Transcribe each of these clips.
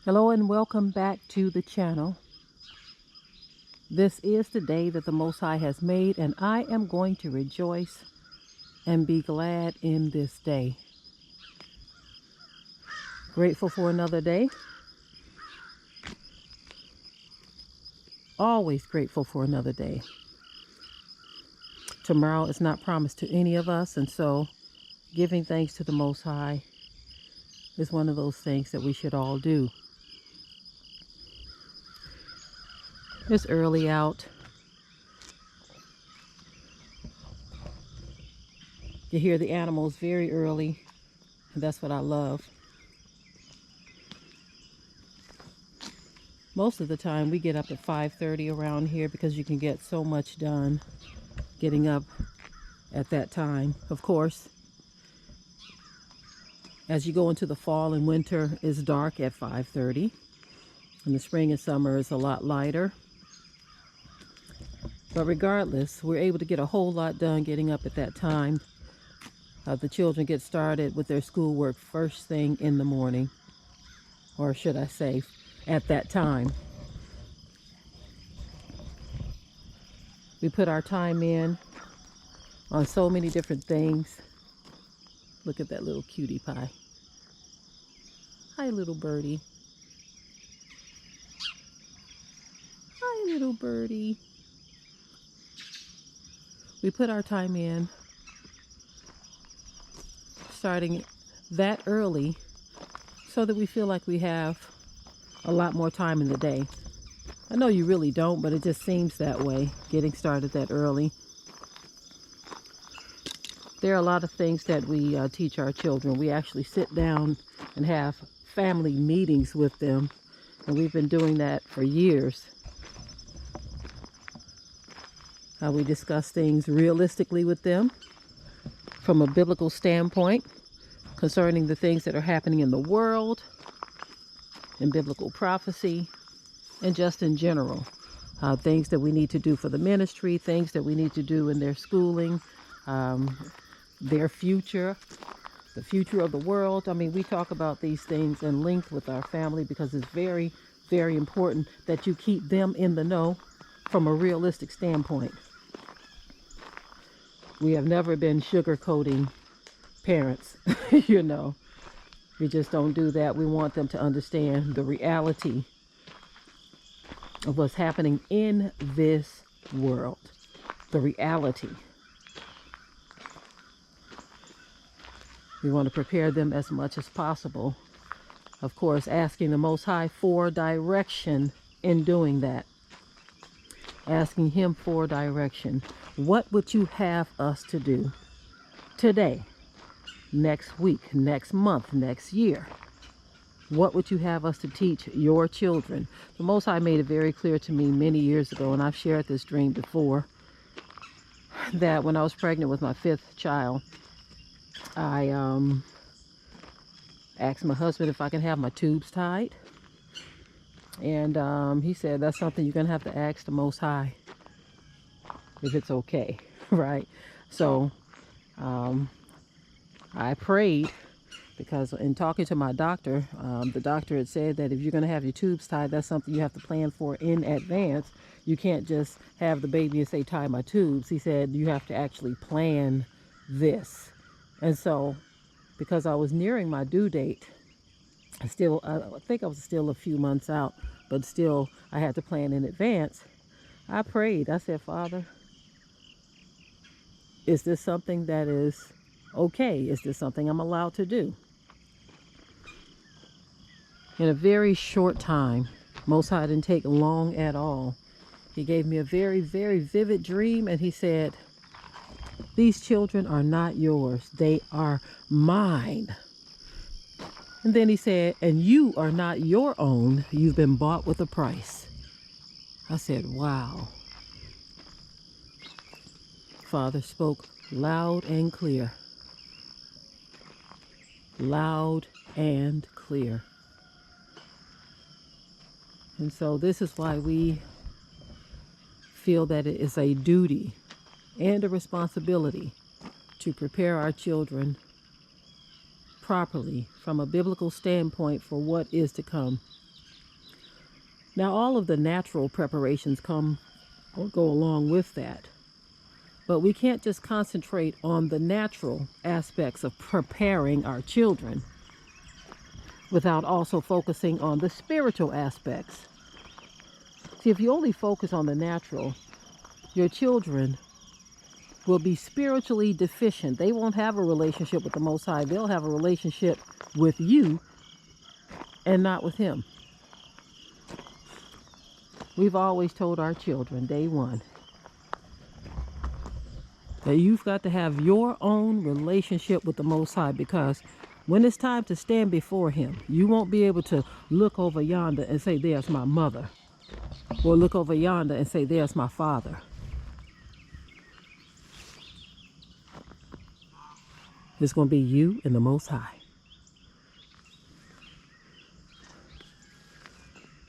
Hello and welcome back to the channel. This is the day that the Most High has made, and I am going to rejoice and be glad in this day. Grateful for another day. Always grateful for another day. Tomorrow is not promised to any of us, and so giving thanks to the Most High is one of those things that we should all do. It's early out. You hear the animals very early, and that's what I love. Most of the time we get up at 5:30 around here because you can get so much done getting up at that time. Of course, as you go into the fall and winter, it's dark at 5:30. In the spring and summer, it's a lot lighter. But regardless, we're able to get a whole lot done getting up at that time. The children get started with their schoolwork first thing in the morning, or should I say, at that time. We put our time in on so many different things. Look at that little cutie pie. Hi, little birdie. Hi, little birdie. We put our time in starting that early so that we feel like we have a lot more time in the day. I know you really don't, but it just seems that way, getting started that early. There are a lot of things that we teach our children. We actually sit down and have family meetings with them, and we've been doing that for years. We discuss things realistically with them from a biblical standpoint concerning the things that are happening in the world, in biblical prophecy, and just in general. Things that we need to do for the ministry, things that we need to do in their schooling, their future, the future of the world. I mean, we talk about these things in length with our family because it's very, very important that you keep them in the know from a realistic standpoint. We have never been sugarcoating parents, you know. We just don't do that. We want them to understand the reality of what's happening in this world. The reality. We want to prepare them as much as possible. Of course, asking the Most High for direction in doing that. Asking Him for direction. What would you have us to do today, next week, next month, next year? What would you have us to teach your children? The Most High made it very clear to me many years ago, and I've shared this dream before, that when I was pregnant with my 5th child, I asked my husband if I can have my tubes tied. And he said, that's something you're going to have to ask the Most High if it's okay, right? So I prayed, because in talking to my doctor, the doctor had said that if you're going to have your tubes tied, that's something you have to plan for in advance. You can't just have the baby and say, tie my tubes. He said you have to actually plan this. And so, because I was nearing my due date, I think I was still a few months out, but still I had to plan in advance. I prayed. I said, Father, is this something that is okay? Is this something I'm allowed to do? In a very short time, Most High didn't take long at all. He gave me a very, very vivid dream, and he said, these children are not yours. They are mine. And then he said, and you are not your own. You've been bought with a price. I said, wow. Father spoke loud and clear. Loud and clear. And so this is why we feel that it is a duty and a responsibility to prepare our children properly from a biblical standpoint for what is to come. Now, all of the natural preparations come or go along with that. But we can't just concentrate on the natural aspects of preparing our children without also focusing on the spiritual aspects. See, if you only focus on the natural, your children will be spiritually deficient. They won't have a relationship with the Most High. They'll have a relationship with you and not with Him. We've always told our children, day one, that you've got to have your own relationship with the Most High, because when it's time to stand before Him, you won't be able to look over yonder and say, there's my mother, or look over yonder and say, there's my father. It's going to be you and the Most High.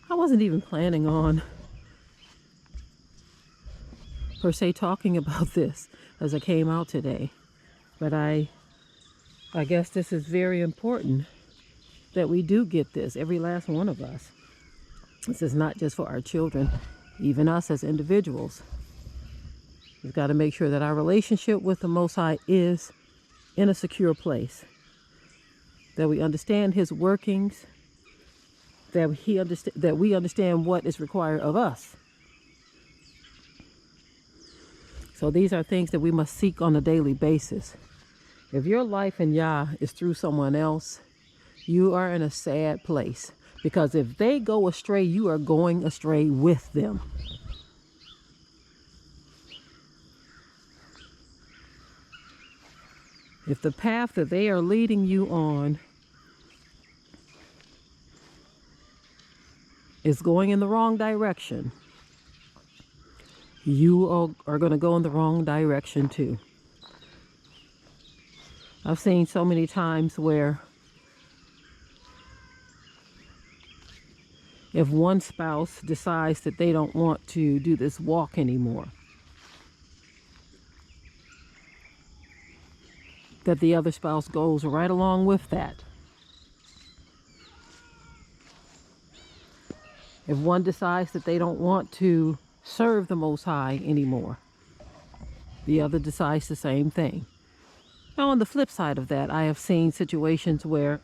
I wasn't even planning on, per se, talking about this as I came out today. But I guess this is very important that we do get this, every last one of us. This is not just for our children, even us as individuals. We've got to make sure that our relationship with the Most High is in a secure place, that we understand His workings, that we understand what is required of us. So these are things that we must seek on a daily basis. If your life in Yah is through someone else, you are in a sad place, because if they go astray, you are going astray with them. If the path that they are leading you on is going in the wrong direction, you are going to go in the wrong direction too. I've seen so many times where if one spouse decides that they don't want to do this walk anymore, that the other spouse goes right along with that. If one decides that they don't want to serve the Most High anymore, the other decides the same thing. Now, on the flip side of that, I have seen situations where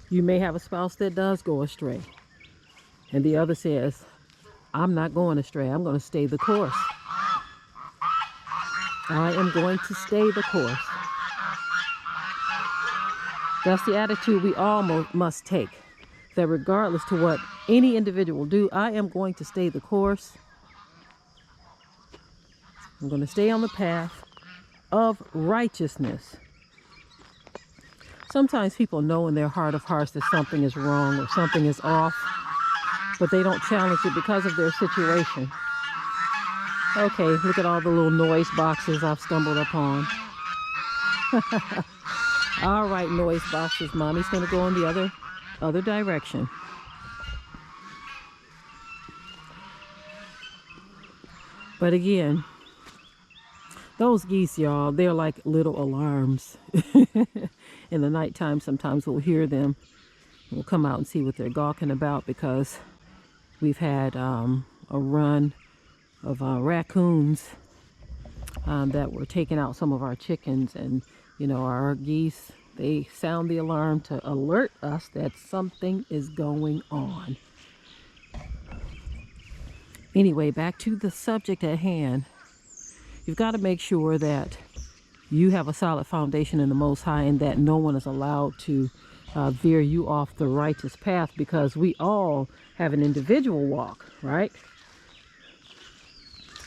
you may have a spouse that does go astray, and the other says, I'm not going astray. I'm going to stay the course. I am going to stay the course. That's the attitude we all must take. That regardless to what any individual do, I am going to stay the course. I'm going to stay on the path of righteousness. Sometimes people know in their heart of hearts that something is wrong or something is off, but they don't challenge it because of their situation. Okay, look at all the little noise boxes I've stumbled upon. All right, noise boxes. Mommy's going to go in the other direction. But again, those geese, y'all, they're like little alarms. In the nighttime, sometimes we'll hear them. We'll come out and see what they're gawking about, because we've had a run of raccoons that were taking out some of our chickens, and our geese, they sound the alarm to alert us that something is going on. Anyway, back to the subject at hand. You've got to make sure that you have a solid foundation in the Most High, and that no one is allowed to veer you off the righteous path, because we all have an individual walk, right?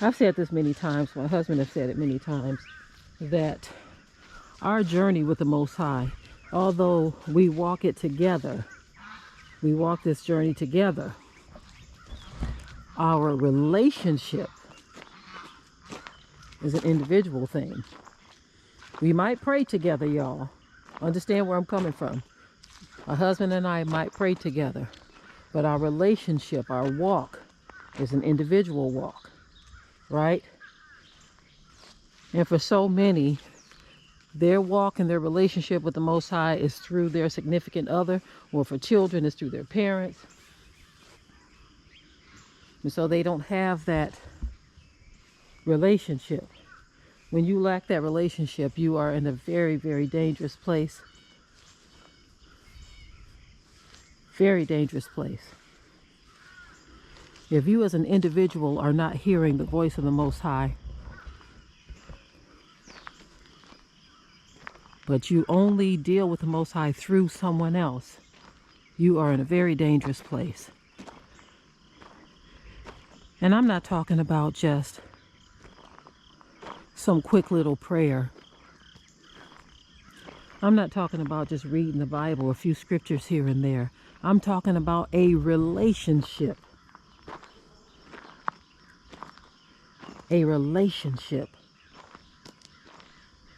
I've said this many times, my husband has said it many times, that our journey with the Most High, although we walk it together, we walk this journey together, our relationship is an individual thing. We might pray together, y'all. Understand where I'm coming from. My husband and I might pray together, but our relationship, our walk, is an individual walk. Right? And for so many, their walk and their relationship with the Most High is through their significant other, or for children, it's through their parents. And so they don't have that relationship. When you lack that relationship, you are in a very, very dangerous place. Very dangerous place. If you as an individual are not hearing the voice of the Most High, but you only deal with the Most High through someone else, you are in a very dangerous place. And I'm not talking about just some quick little prayer. I'm not talking about just reading the Bible, a few scriptures here and there. I'm talking about a relationship. A relationship.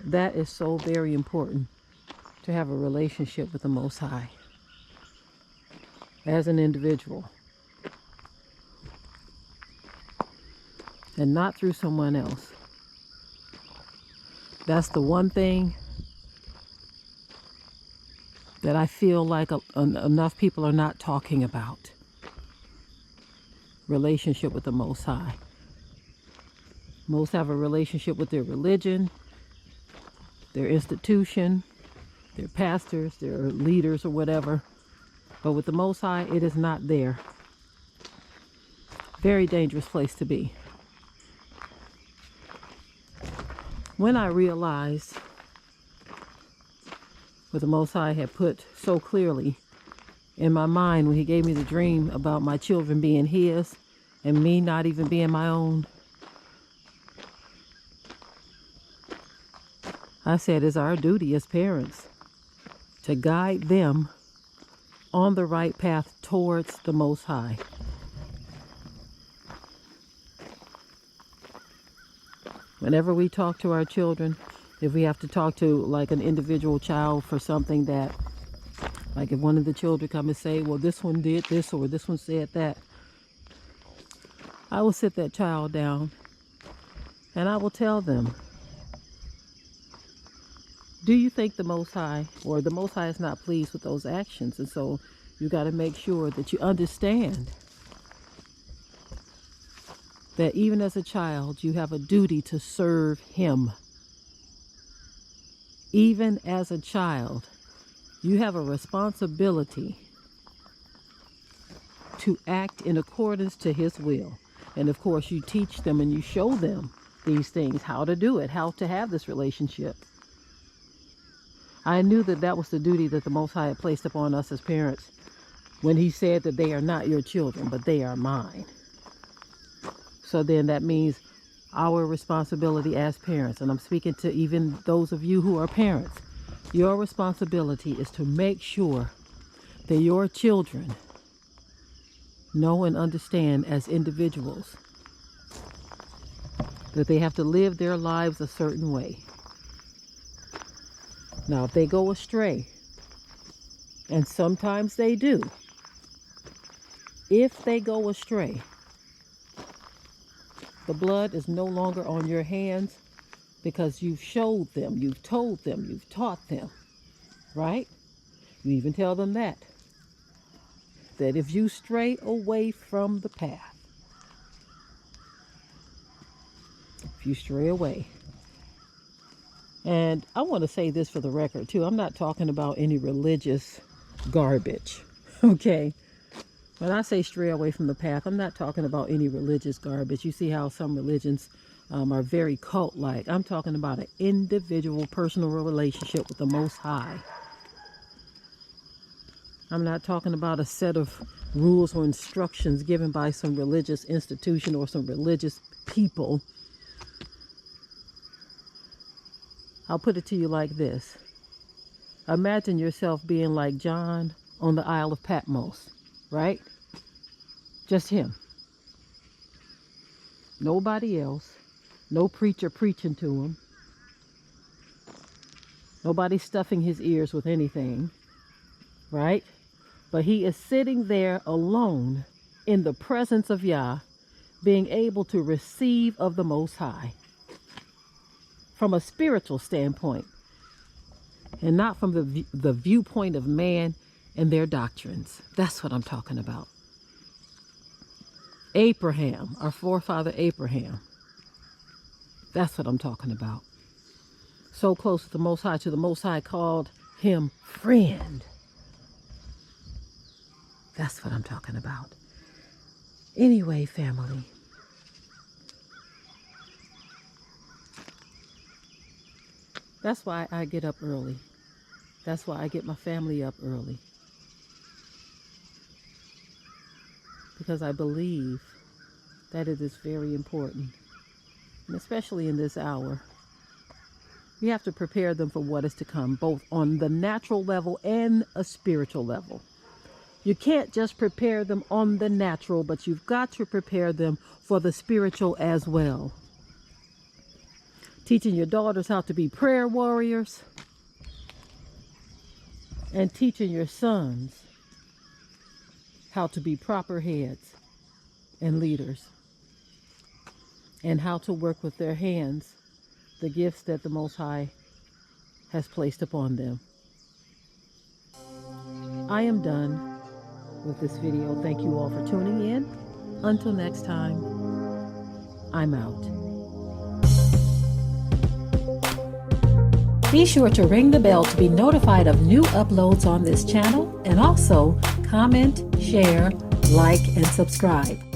That is so very important, to have a relationship with the Most High as an individual, and not through someone else. That's the one thing that I feel like enough people are not talking about. Relationship with the Most High. Most have a relationship with their religion, their institution, their pastors, their leaders, or whatever. But with the Most High, it is not there. Very dangerous place to be. When I realized what the Most High had put so clearly in my mind when He gave me the dream about my children being His and me not even being my own, I said it's our duty as parents to guide them on the right path towards the Most High. Whenever we talk to our children, if we have to talk to like an individual child for something that, like if one of the children come and say, well, this one did this or this one said that, I will sit that child down and I will tell them, do you think the Most High, or the Most High is not pleased with those actions? And so you got to make sure that you understand that even as a child, you have a duty to serve Him. Even as a child, you have a responsibility to act in accordance to His will. And of course, you teach them and you show them these things, how to do it, how to have this relationship. I knew that that was the duty that the Most High had placed upon us as parents when He said that they are not your children, but they are mine. So then that means our responsibility as parents, and I'm speaking to even those of you who are parents, your responsibility is to make sure that your children know and understand as individuals that they have to live their lives a certain way. Now, if they go astray, and sometimes they do, if they go astray, the blood is no longer on your hands because you've showed them, you've told them, you've taught them, right? You even tell them that if you stray away from the path, if you stray away, and I want to say this for the record too, I'm not talking about any religious garbage, okay? When I say stray away from the path, I'm not talking about any religious garbage. You see how some religions are very cult-like. I'm talking about an individual, personal relationship with the Most High. I'm not talking about a set of rules or instructions given by some religious institution or some religious people. I'll put it to you like this. Imagine yourself being like John on the Isle of Patmos, right? Just him. Nobody else. No preacher preaching to him. Nobody stuffing his ears with anything, right? But he is sitting there alone in the presence of Yah, being able to receive of the Most High from a spiritual standpoint, and not from the viewpoint of man and their doctrines. That's what I'm talking about. Abraham, our forefather Abraham. That's what I'm talking about. So close to the Most High, to the Most High called him friend. That's what I'm talking about. Anyway, family. That's why I get up early. That's why I get my family up early. Because I believe that it is very important. And especially in this hour, we have to prepare them for what is to come, both on the natural level and a spiritual level. You can't just prepare them on the natural, but you've got to prepare them for the spiritual as well. Teaching your daughters how to be prayer warriors, and teaching your sons how to be proper heads and leaders, and how to work with their hands the gifts that the Most High has placed upon them. I am done with this video. Thank you all for tuning in. Until next time, I'm out. Be sure to ring the bell to be notified of new uploads on this channel, and also comment, share, like, and subscribe.